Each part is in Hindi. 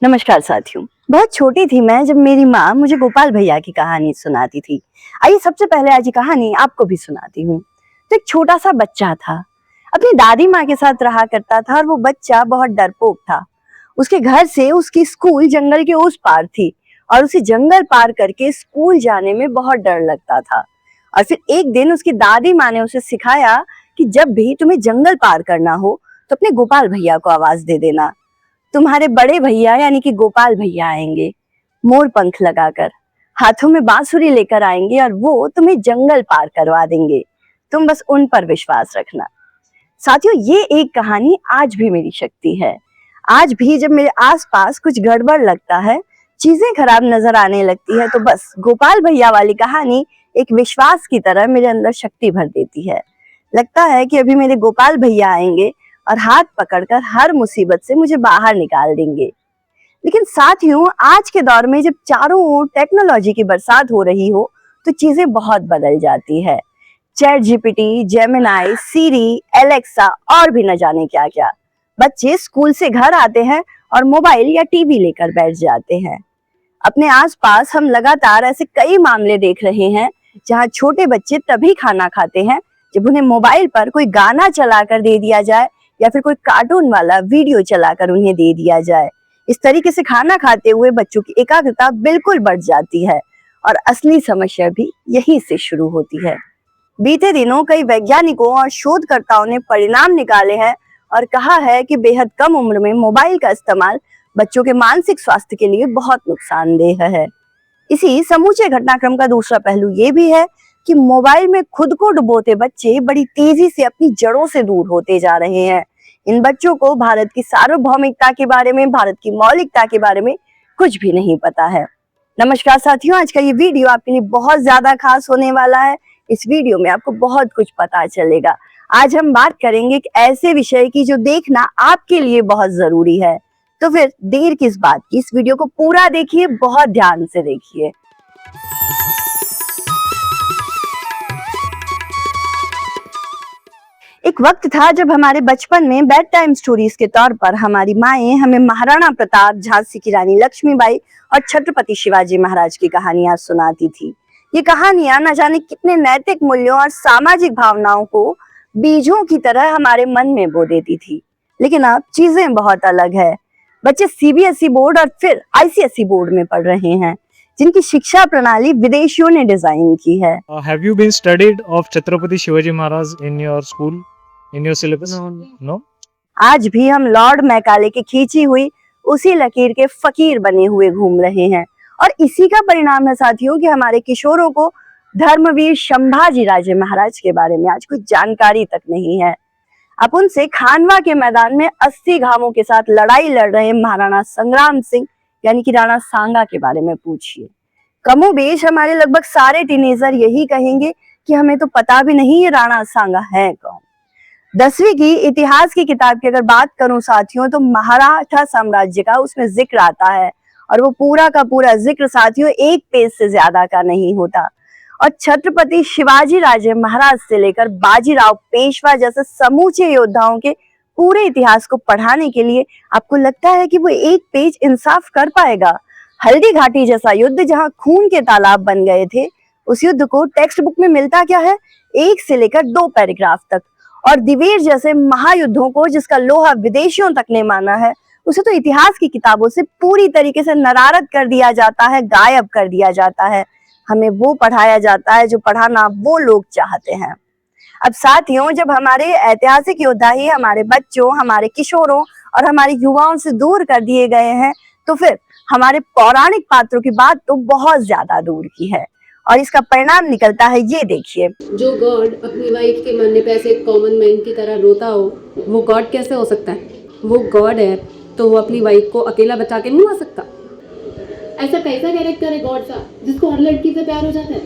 नमस्कार साथियों। बहुत छोटी थी मैं जब मेरी माँ मुझे गोपाल भैया की कहानी सुनाती थी। आइए सबसे पहले आज ये कहानी आपको भी सुनाती हूँ। तो एक छोटा सा बच्चा था, अपनी दादी माँ के साथ रहा करता था और वो बच्चा बहुत डरपोक था। उसके घर से उसकी स्कूल जंगल के उस पार थी और उसे जंगल पार करके स्कूल जाने में बहुत डर लगता था। और फिर एक दिन उसकी दादी माँ ने उसे सिखाया कि जब भी तुम्हें जंगल पार करना हो तो अपने गोपाल भैया को आवाज दे देना। तुम्हारे बड़े भैया यानी कि गोपाल भैया आएंगे, मोर पंख लगाकर, हाथों में बांसुरी लेकर आएंगे और वो तुम्हें जंगल पार करवा देंगे। तुम बस उन पर विश्वास रखना। साथियों, ये एक कहानी आज भी मेरी शक्ति है। आज भी जब मेरे आसपास कुछ गड़बड़ लगता है, चीजें खराब नजर आने लगती है, तो बस गोपाल भैया वाली कहानी एक विश्वास की तरह मेरे अंदर शक्ति भर देती है। लगता है कि अभी मेरे गोपाल भैया आएंगे और हाथ पकड़कर हर मुसीबत से मुझे बाहर निकाल देंगे। लेकिन साथियों, आज के दौर में जब चारों ओर टेक्नोलॉजी की बरसात हो रही हो तो चीजें बहुत बदल जाती है। चैट जीपीटी, जेमिनाई, सीरी, एलेक्सा और भी न जाने क्या क्या। बच्चे स्कूल से घर आते हैं और मोबाइल या टीवी लेकर बैठ जाते हैं। अपने आसपास हम लगातार ऐसे कई मामले देख रहे हैं जहां छोटे बच्चे तभी खाना खाते हैं जब उन्हें मोबाइल पर कोई गाना चलाकर दे दिया जाए या फिर कोई कार्टून वाला वीडियो चलाकर उन्हें दे दिया जाए। इस तरीके से खाना खाते हुए बच्चों की एकाग्रता बिल्कुल बढ़ जाती है और असली समस्या भी यहीं से शुरू होती है। बीते दिनों कई वैज्ञानिकों और शोधकर्ताओं ने परिणाम निकाले हैं और कहा है कि बेहद कम उम्र में मोबाइल का इस्तेमाल बच्चों के मानसिक स्वास्थ्य के लिए बहुत नुकसानदेह है। इसी समूचे घटनाक्रम का दूसरा पहलू ये भी है कि मोबाइल में खुद को डुबोते बच्चे बड़ी तेजी से अपनी जड़ों से दूर होते जा रहे हैं। इन बच्चों को भारत की सार्वभौमिकता के बारे में, भारत की मौलिकता के बारे में कुछ भी नहीं पता है। नमस्कार साथियों, आज का ये वीडियो आपके लिए बहुत ज्यादा खास होने वाला है। इस वीडियो में आपको बहुत कुछ पता चलेगा। आज हम बात करेंगे एक ऐसे विषय की जो देखना आपके लिए बहुत जरूरी है। तो फिर देर किस बात की, इस वीडियो को पूरा देखिए, बहुत ध्यान से देखिए। एक वक्त था जब हमारे बचपन में बेड टाइम स्टोरीज के तौर पर हमारी माएं हमें महाराणा प्रताप, झांसी की रानी लक्ष्मीबाई और छत्रपति शिवाजी महाराज की कहानियां सुनाती थी। ये कहानियां न जाने कितने नैतिक मूल्यों और सामाजिक भावनाओं को बीजों की तरह हमारे मन में बो देती थी। लेकिन अब चीजें बहुत अलग है। बच्चे सीबीएसई बोर्ड और फिर आईसीएसई बोर्ड में पढ़ रहे हैं, जिनकी शिक्षा प्रणाली विदेशियों ने डिजाइन की है। Have you been studied of Chhatrapati Shivaji Maharaj in your school, in your syllabus? No. आज भी हम लॉर्ड मैकाले की खींची हुई उसी लकीर के फकीर बने हुए घूम रहे हैं और इसी का परिणाम है साथियों कि हमारे किशोरों को धर्मवीर संभाजी राजे महाराज के बारे में आज कोई जानकारी तक नहीं है। आप उनसे खानवा के मैदान में 80 घावों के साथ लड़ाई लड़ रहे महाराणा संग्राम सिंह यानी कि राणा सांगा के बारे में पूछिए। कमोबेश हमारे लगभग सारे टीनेजर यही कहेंगे कि हमें तो पता भी नहीं ये राणा सांगा है कौन। 10वीं की इतिहास की किताब की अगर बात करूं साथियों तो मराठा साम्राज्य का उसमें जिक्र आता है और वो पूरा का पूरा जिक्र साथियों एक पेज से ज्यादा का नहीं होता। और छत्रपति शिवाजी राजे महाराज से लेकर बाजीराव पेशवा जैसे समूचे योद्धाओं के पूरे इतिहास को पढ़ाने के लिए आपको लगता है कि वो एक पेज इंसाफ कर पाएगा? हल्दी घाटी जैसा युद्ध जहां खून के तालाब बन गए थे, उस युद्ध को टेक्स्ट बुक में मिलता क्या है? 1 से लेकर 2 पैराग्राफ तक। और दिवेर जैसे महायुद्धों को जिसका लोहा विदेशियों तक ने माना है, उसे तो इतिहास की किताबों से पूरी तरीके से नरारत कर दिया जाता है, गायब कर दिया जाता है। हमें वो पढ़ाया जाता है जो पढ़ाना वो लोग चाहते हैं। अब साथियों, जब हमारे ऐतिहासिक योद्धा ही हमारे बच्चों, हमारे किशोरों और हमारे युवाओं से दूर कर दिए गए हैं, तो फिर हमारे पौराणिक पात्रों की बात तो बहुत ज्यादा दूर की है और इसका परिणाम निकलता है ये देखिए। जो गॉड अपनी वाइफ के मरने पे ऐसे कॉमन मैन की तरह रोता हो, वो गॉड कैसे हो सकता है? वो गॉड है तो वो अपनी वाइफ को अकेला बचा के नहीं आ सकता। ऐसा कैसा कैरेक्टर है गॉड का जिसको हर लड़की से प्यार हो जाता है?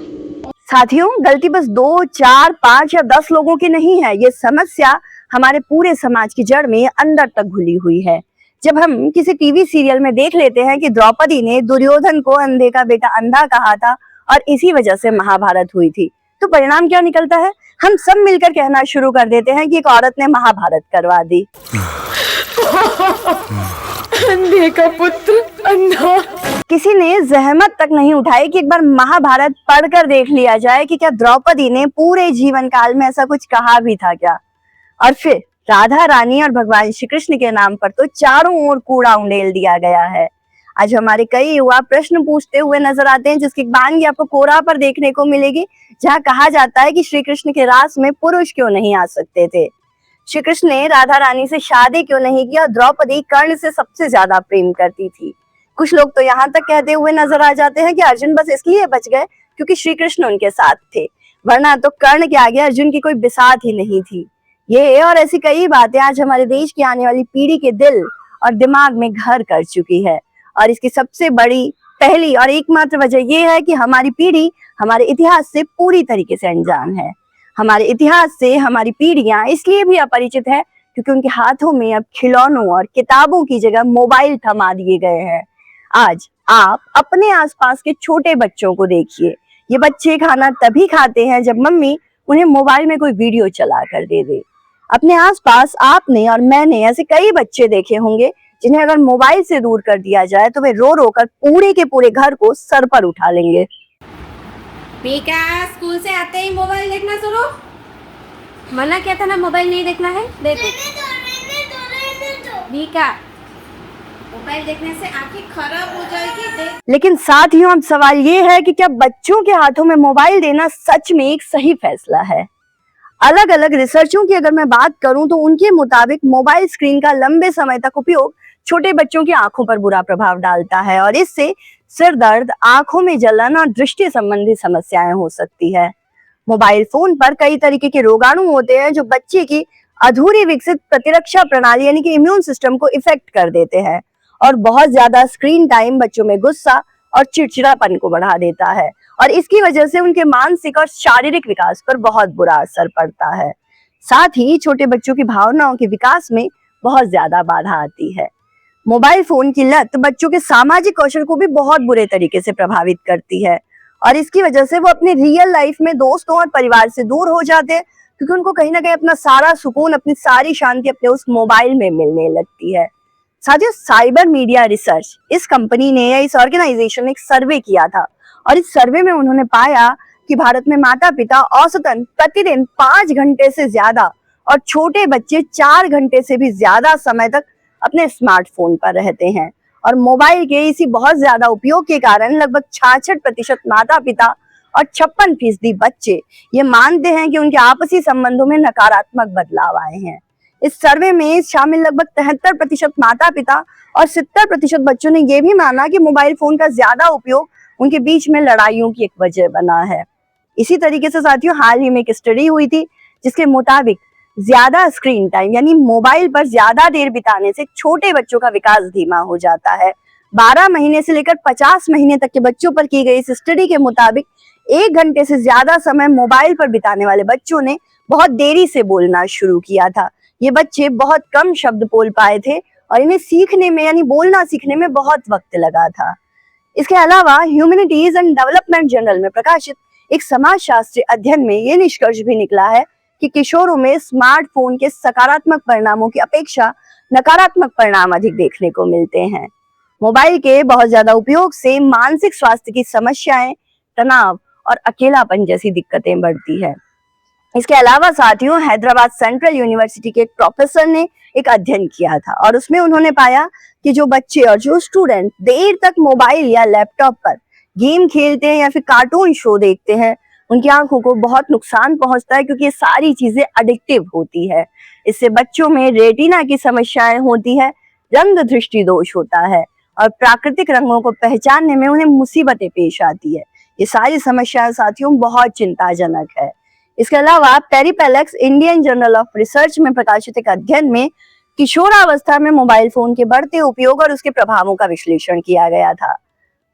साथियों, गलती बस 2, 4, 5 या 10 लोगों की नहीं है। ये समस्या हमारे पूरे समाज की जड़ में अंदर तक घुली हुई है। जब हम किसी टीवी सीरियल में देख लेते हैं कि द्रौपदी ने दुर्योधन को अंधे का बेटा अंधा कहा था और इसी वजह से महाभारत हुई थी, तो परिणाम क्या निकलता है? हम सब मिलकर कहना शुरू कर देते हैं कि एक औरत ने महाभारत करवा दी। अंधे का पुत्र किसी ने जहमत तक नहीं उठाई कि एक बार महाभारत पढ़कर देख लिया जाए कि क्या द्रौपदी ने पूरे जीवन काल में ऐसा कुछ कहा भी था क्या। और फिर राधा रानी और भगवान श्री कृष्ण के नाम पर तो चारों ओर कूड़ा उंडेल दिया गया है। आज हमारे कई युवा प्रश्न पूछते हुए नजर आते हैं, जिसकी वानगी आपको कोरा पर देखने को मिलेगी, जहाँ कहा जाता है कि श्री कृष्ण के रास में पुरुष क्यों नहीं आ सकते थे, श्री कृष्ण ने राधा रानी से शादी क्यों नहीं की और द्रौपदी कर्ण से सबसे ज्यादा प्रेम करती थी। कुछ लोग तो यहाँ तक कहते हुए नजर आ जाते हैं कि अर्जुन बस इसलिए बच गए क्योंकि श्री कृष्ण उनके साथ थे, वरना तो कर्ण के आगे अर्जुन की कोई बिसात ही नहीं थी। ये और ऐसी कई बातें आज हमारे देश की आने वाली पीढ़ी के दिल और दिमाग में घर कर चुकी है, और इसकी सबसे बड़ी पहली और एकमात्र वजह यह है कि हमारी पीढ़ी हमारे इतिहास से पूरी तरीके से अनजान है। हमारे इतिहास से हमारी पीढ़ियां इसलिए भी अपरिचित है क्योंकि उनके हाथों में अब खिलौनों और किताबों की जगह मोबाइल थमा दिए गए हैं। आज आप अपने आसपास के छोटे बच्चों को देखिए, ये बच्चे खाना तभी खाते हैं जब मम्मी उन्हें मोबाइल में कोई वीडियो चला कर दे दे। अपने आसपास आपने और मैंने ऐसे कई बच्चे देखे होंगे जिन्हें अगर मोबाइल से दूर कर दिया जाए तो वे रो रो कर पूरे के पूरे घर को सर पर उठा लेंगे। पीका स्कूल से आते ही मोबाइल देखना शुरू। मना किया था ना मोबाइल नहीं देखना है। देखो पीका, मोबाइल देखने से आंखें खराब हो जाएगी। लेकिन साथियों, अब सवाल ये है कि क्या बच्चों के हाथों में मोबाइल देना सच में एक सही फैसला है। अलग अलग रिसर्चों की अगर मैं बात करूं तो उनके मुताबिक मोबाइल स्क्रीन का लंबे समय तक उपयोग छोटे बच्चों की आंखों पर बुरा प्रभाव डालता है और इससे सिर दर्द, आंखों में जलन और दृष्टि संबंधी समस्याएं हो सकती है। मोबाइल फोन पर कई तरीके के रोगाणु होते हैं जो बच्चे की अधूरी विकसित प्रतिरक्षा प्रणाली यानी कि इम्यून सिस्टम को इफेक्ट कर देते हैं, और बहुत ज्यादा स्क्रीन टाइम बच्चों में गुस्सा और चिड़चिड़ापन को बढ़ा देता है और इसकी वजह से उनके मानसिक और शारीरिक विकास पर बहुत बुरा असर पड़ता है। साथ ही छोटे बच्चों की भावनाओं के विकास में बहुत ज्यादा बाधा आती है। मोबाइल फोन की लत बच्चों के सामाजिक कौशल को भी बहुत बुरे तरीके से प्रभावित करती है और इसकी वजह से वो अपनी रियल लाइफ में दोस्तों और परिवार से दूर हो जाते हैं क्योंकि उनको कहीं ना कहीं अपना सारा सुकून, अपनी सारी शांति अपने उस मोबाइल में मिलने लगती है। साथियों, साइबर मीडिया रिसर्च इस कंपनी ने या इस ऑर्गेनाइजेशन ने एक सर्वे किया था और इस सर्वे में उन्होंने पाया कि भारत में माता पिता औसतन प्रतिदिन 5 घंटे से ज्यादा और छोटे बच्चे 4 घंटे से भी ज्यादा समय तक अपने स्मार्टफोन पर रहते हैं और मोबाइल के इसी बहुत ज्यादा उपयोग के कारण लगभग 66% माता पिता और 56% बच्चे ये मानते हैं कि उनके आपसी संबंधों में नकारात्मक बदलाव आए हैं। इस सर्वे में शामिल लगभग 73% माता पिता और 70% बच्चों ने यह भी माना कि मोबाइल फोन का ज्यादा उपयोग उनके बीच में लड़ाइयों की एक वजह बना है। इसी तरीके से साथियों, हाल ही में एक स्टडी हुई थी जिसके मुताबिक ज्यादा स्क्रीन टाइम यानी मोबाइल पर ज्यादा देर बिताने से छोटे बच्चों का विकास धीमा हो जाता है। 12 महीने से लेकर 50 महीने तक के बच्चों पर की गई इस स्टडी के मुताबिक 1 घंटे से ज्यादा समय मोबाइल पर बिताने वाले बच्चों ने बहुत देरी से बोलना शुरू किया था। ये बच्चे बहुत कम शब्द बोल पाए थे और इन्हें सीखने में यानी बोलना सीखने में बहुत वक्त लगा था। इसके अलावा ह्यूमैनिटीज एंड डेवलपमेंट जर्नल में प्रकाशित एक समाजशास्त्री अध्ययन में ये निष्कर्ष भी निकला है कि किशोरों में स्मार्टफोन के सकारात्मक परिणामों की अपेक्षा नकारात्मक परिणाम अधिक देखने को मिलते हैं। मोबाइल के बहुत ज्यादा उपयोग से मानसिक स्वास्थ्य की समस्याएं, तनाव और अकेलापन जैसी दिक्कतें बढ़ती है। इसके अलावा साथियों, हैदराबाद सेंट्रल यूनिवर्सिटी के एक प्रोफेसर ने एक अध्ययन किया था और उसमें उन्होंने पाया कि जो बच्चे और जो स्टूडेंट देर तक मोबाइल या लैपटॉप पर गेम खेलते हैं या फिर कार्टून शो देखते हैं, उनकी आंखों को बहुत नुकसान पहुंचता है क्योंकि ये सारी चीजें एडिक्टिव होती है। इससे बच्चों में रेटिना की समस्याएं होती है, रंग दृष्टि दोष होता है और प्राकृतिक रंगों को पहचानने में उन्हें मुसीबतें पेश आती है। ये सारी समस्याएं साथियों बहुत चिंताजनक है। इसके अलावा पेरिपेलेक्स इंडियन जर्नल ऑफ रिसर्च में प्रकाशित एक अध्ययन में किशोरावस्था में मोबाइल फोन के बढ़ते उपयोग और उसके प्रभावों का विश्लेषण किया गया था।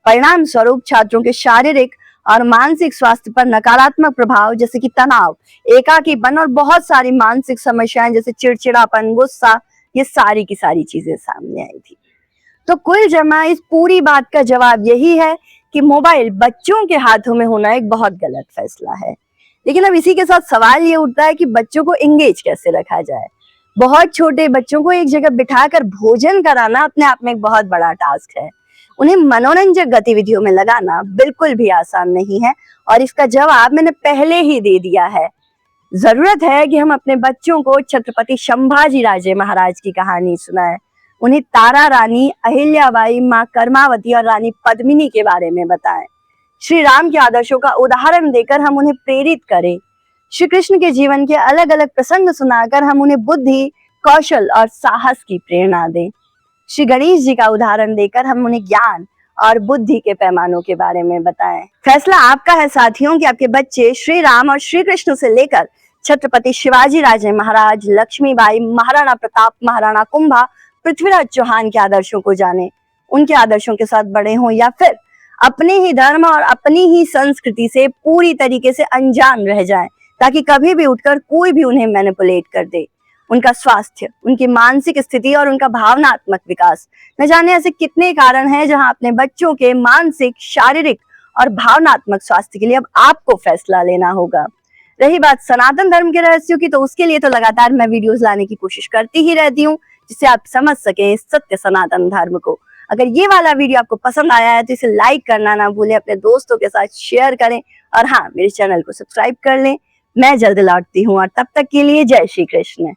परिणाम स्वरूप छात्रों के शारीरिक और मानसिक स्वास्थ्य पर नकारात्मक प्रभाव जैसे कि तनाव, एकाकीपन और बहुत सारी मानसिक समस्याएं जैसे चिड़चिड़ापन, गुस्सा, ये सारी की सारी चीजें सामने आई थी। तो कुल जमा इस पूरी बात का जवाब यही है कि मोबाइल बच्चों के हाथों में होना एक बहुत गलत फैसला है। लेकिन अब इसी के साथ सवाल ये उठता है कि बच्चों को एंगेज कैसे रखा जाए। बहुत छोटे बच्चों को एक जगह बिठाकर भोजन कराना अपने आप में एक बहुत बड़ा टास्क है। उन्हें मनोरंजक गतिविधियों में लगाना बिल्कुल भी आसान नहीं है और इसका जवाब मैंने पहले ही दे दिया है। जरूरत है कि हम अपने बच्चों को छत्रपति संभाजी राजे महाराज की कहानी सुनाएं, उन्हें तारा रानी, अहिल्याबाई, माँ कर्मावती और रानी पद्मिनी के बारे में बताएं। श्री राम के आदर्शों का उदाहरण देकर हम उन्हें प्रेरित करें। श्री कृष्ण के जीवन के अलग अलग प्रसंग सुनाकर हम उन्हें बुद्धि, कौशल और साहस की प्रेरणा दें। श्री गणेश जी का उदाहरण देकर हम उन्हें ज्ञान और बुद्धि के पैमानों के बारे में बताएं। फैसला आपका है साथियों कि आपके बच्चे श्री राम और श्री कृष्ण से लेकर छत्रपति शिवाजी राजे महाराज, लक्ष्मीबाई, महाराणा प्रताप, महाराणा कुंभा, पृथ्वीराज चौहान के आदर्शों को जाने, उनके आदर्शों के साथ बड़े हों, या फिर अपने ही धर्म और अपनी ही संस्कृति से पूरी तरीके से अनजान रह जाएं, ताकि कभी भी उठकर कोई भी उन्हें मैनिपुलेट कर दे। उनका स्वास्थ्य, उनकी मानसिक स्थिति और उनका भावनात्मक विकास, न जाने ऐसे कितने कारण हैं जहां अपने बच्चों के मानसिक, शारीरिक और भावनात्मक स्वास्थ्य के लिए अब आपको फैसला लेना होगा। रही बात सनातन धर्म के रहस्यों की, तो उसके लिए तो लगातार मैं वीडियोस लाने की कोशिश करती ही रहती हूँ, जिससे आप समझ सकें सत्य सनातन धर्म को। अगर ये वाला वीडियो आपको पसंद आया है तो इसे लाइक करना ना भूलें, अपने दोस्तों के साथ शेयर करें और हाँ, मेरे चैनल को सब्सक्राइब कर लें। मैं जल्द लौटती हूँ और तब तक के लिए जय श्री कृष्ण।